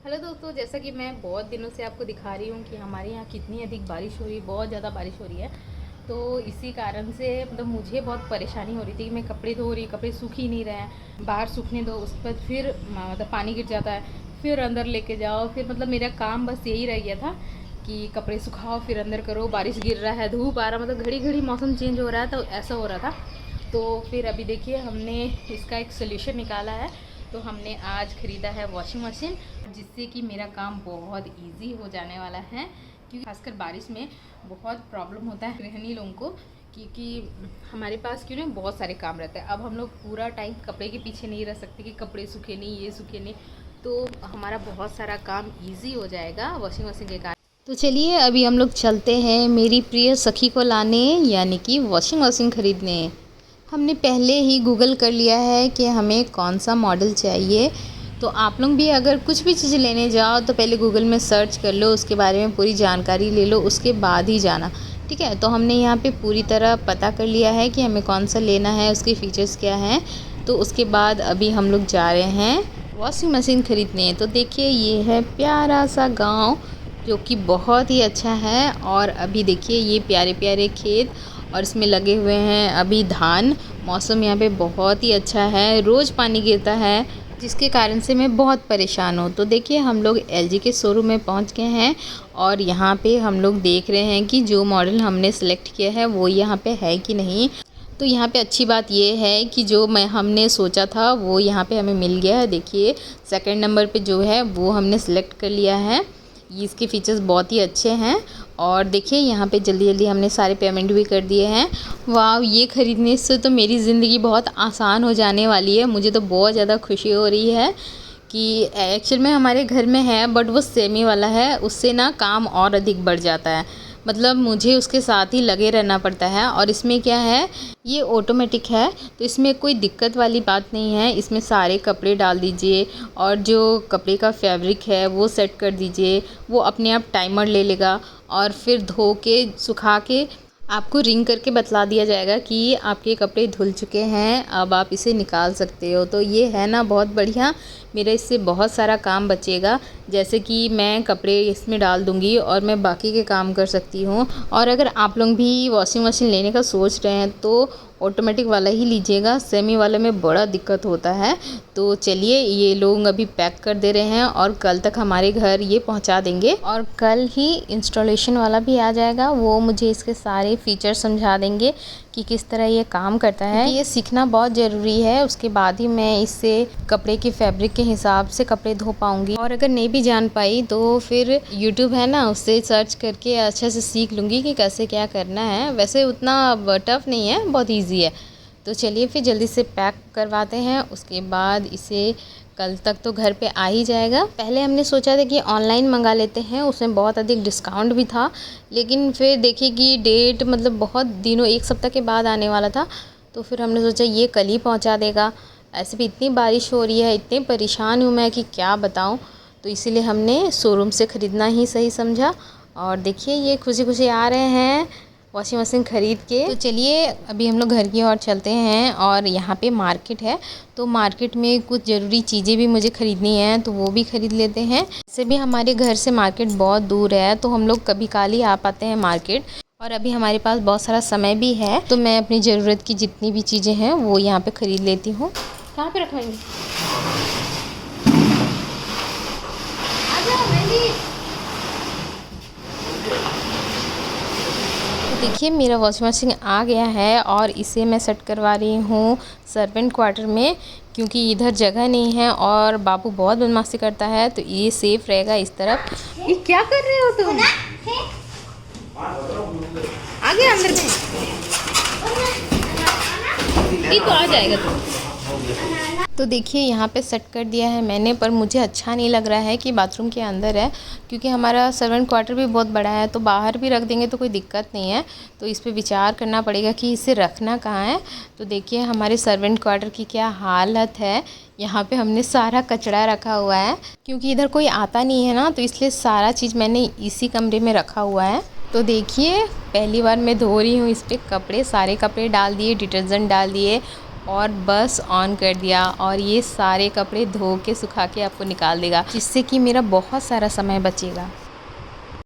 Hello दोस्तों, जैसा कि मैं बहुत दिनों से आपको दिखा रही हूँ कि हमारे यहाँ कितनी अधिक बारिश हो रही है, बहुत ज़्यादा बारिश हो रही है। तो इसी कारण से मतलब मुझे बहुत परेशानी हो रही थी कि मैं कपड़े धो रही, कपड़े सूख ही नहीं रहे हैं। बाहर सूखने दो, उस पर फिर मतलब पानी गिर जाता है, फिर अंदर लेके जाओ, फिर मतलब मेरा काम बस यही रह गया था कि कपड़े सुखाओ फिर अंदर करो। बारिश गिर रहा है, धूप आ रहा, मतलब घड़ी घड़ी मौसम चेंज हो रहा है, तो ऐसा हो रहा था। तो फिर अभी देखिए हमने इसका एक सोल्यूशन निकाला है। तो हमने आज ख़रीदा है वॉशिंग मशीन, जिससे कि मेरा काम बहुत इजी हो जाने वाला है। क्योंकि खासकर बारिश में बहुत प्रॉब्लम होता है गृहिणी लोगों को, क्योंकि हमारे पास क्यों ना बहुत सारे काम रहते हैं। अब हम लोग पूरा टाइम कपड़े के पीछे नहीं रह सकते कि कपड़े सूखे नहीं, ये सूखे नहीं। तो हमारा बहुत सारा काम ईजी हो जाएगा वॉशिंग मशीन के कारण। तो चलिए अभी हम लोग चलते हैं मेरी प्रिय सखी को लाने, यानी कि वॉशिंग मशीन ख़रीदने। हमने पहले ही गूगल कर लिया है कि हमें कौन सा मॉडल चाहिए। तो आप लोग भी अगर कुछ भी चीज़ लेने जाओ तो पहले गूगल में सर्च कर लो, उसके बारे में पूरी जानकारी ले लो, उसके बाद ही जाना, ठीक है। तो हमने यहाँ पे पूरी तरह पता कर लिया है कि हमें कौन सा लेना है, उसके फ़ीचर्स क्या हैं। तो उसके बाद अभी हम लोग जा रहे हैं वॉशिंग मशीन ख़रीदने। तो देखिए ये है प्यारा सा गाँव, जो कि बहुत ही अच्छा है। और अभी देखिए ये प्यारे प्यारे खेत, और इसमें लगे हुए हैं अभी धान। मौसम यहाँ पे बहुत ही अच्छा है, रोज़ पानी गिरता है, जिसके कारण से मैं बहुत परेशान हूँ। तो देखिए हम लोग एलजी के शोरूम में पहुँच गए हैं, और यहाँ पे हम लोग देख रहे हैं कि जो मॉडल हमने सेलेक्ट किया है वो यहाँ पे है कि नहीं। तो यहाँ पे अच्छी बात ये है कि जो हमने सोचा था वो यहाँ पे हमें मिल गया है। देखिए सेकंड नंबर पे जो है वो हमने सेलेक्ट कर लिया है। इसके फीचर्स बहुत ही अच्छे हैं। और देखिए यहाँ पे जल्दी जल्दी हमने सारे पेमेंट भी कर दिए हैं। वाह, ये ख़रीदने से तो मेरी ज़िंदगी बहुत आसान हो जाने वाली है। मुझे तो बहुत ज़्यादा खुशी हो रही है कि एक्चुअल में हमारे घर में है, बट वो सेमी वाला है, उससे ना काम और अधिक बढ़ जाता है। मतलब मुझे उसके साथ ही लगे रहना पड़ता है। और इसमें क्या है, ये ऑटोमेटिक है, तो इसमें कोई दिक्कत वाली बात नहीं है। इसमें सारे कपड़े डाल दीजिए, और जो कपड़े का फैब्रिक है वो सेट कर दीजिए, वो अपने आप टाइमर ले लेगा, और फिर धो के सुखा के आपको रिंग करके बतला दिया जाएगा कि आपके कपड़े धुल चुके हैं, अब आप इसे निकाल सकते हो। तो ये है ना बहुत बढ़िया, मेरा इससे बहुत सारा काम बचेगा। जैसे कि मैं कपड़े इसमें डाल दूँगी और मैं बाकी के काम कर सकती हूँ। और अगर आप लोग भी वॉशिंग मशीन लेने का सोच रहे हैं तो ऑटोमेटिक वाला ही लीजिएगा, सेमी वाले में बड़ा दिक्कत होता है। तो चलिए ये लोग अभी पैक कर दे रहे हैं, और कल तक हमारे घर ये पहुंचा देंगे। और कल ही इंस्टॉलेशन वाला भी आ जाएगा, वो मुझे इसके सारे फीचर समझा देंगे कि किस तरह ये काम करता है। ये सीखना बहुत ज़रूरी है, उसके बाद ही मैं इससे कपड़े के फैब्रिक के हिसाब से कपड़े धो पाऊँगी। और अगर नहीं भी जान पाई तो फिर यूट्यूब है ना, उससे सर्च करके अच्छे से सीख लूँगी कि कैसे क्या करना है। वैसे उतना टफ़ नहीं है, बहुत ईजी है। तो चलिए फिर जल्दी से पैक करवाते हैं, उसके बाद इसे कल तक तो घर पे आ ही जाएगा। पहले हमने सोचा था कि ऑनलाइन मंगा लेते हैं, उसमें बहुत अधिक डिस्काउंट भी था। लेकिन फिर देखिए कि डेट मतलब बहुत दिनों, एक सप्ताह के बाद आने वाला था। तो फिर हमने सोचा ये कल ही पहुंचा देगा। ऐसे भी इतनी बारिश हो रही है, इतने परेशान हूँ मैं कि क्या बताऊँ। तो इसीलिए हमने शोरूम से ख़रीदना ही सही समझा। और देखिए ये खुशी खुशी आ रहे हैं वॉशिंग मशीन ख़रीद के। तो चलिए अभी हम लोग घर की ओर चलते हैं, और यहाँ पे मार्केट है, तो मार्केट में कुछ ज़रूरी चीज़ें भी मुझे ख़रीदनी हैं, तो वो भी ख़रीद लेते हैं। वैसे भी हमारे घर से मार्केट बहुत दूर है, तो हम लोग कभी काल ही आ पाते हैं मार्केट। और अभी हमारे पास बहुत सारा समय भी है, तो मैं अपनी ज़रूरत की जितनी भी चीज़ें हैं वो यहाँ पर ख़रीद लेती हूँ। कहाँ पर रखेंगे? देखिए मेरा वॉशिंग मशीन आ गया है, और इसे मैं सेट करवा रही हूँ सर्वेंट क्वार्टर में, क्योंकि इधर जगह नहीं है और बाबू बहुत बदमाशी करता है, तो ये सेफ रहेगा इस तरफ। ये क्या कर रहे हो तुम? आ गया अंदर में, ये तो आ जाएगा तुम। तो देखिए यहाँ पे सेट कर दिया है मैंने, पर मुझे अच्छा नहीं लग रहा है कि बाथरूम के अंदर है, क्योंकि हमारा सर्वेंट क्वार्टर भी बहुत बड़ा है, तो बाहर भी रख देंगे तो कोई दिक्कत नहीं है। तो इस पे विचार करना पड़ेगा कि इसे रखना कहाँ है। तो देखिए हमारे सर्वेंट क्वार्टर की क्या हालत है। यहाँ पे हमने सारा कचरा रखा हुआ है, क्योंकि इधर कोई आता नहीं है ना, तो इसलिए सारा चीज़ मैंने इसी कमरे में रखा हुआ है। तो देखिए पहली बार मैं धो रही हूँ इस पर कपड़े, सारे कपड़े डाल दिए, डिटर्जेंट डाल दिए, और बस ऑन कर दिया और ये सारे कपड़े धो के सुखा के आपको निकाल देगा, जिससे कि मेरा बहुत सारा समय बचेगा।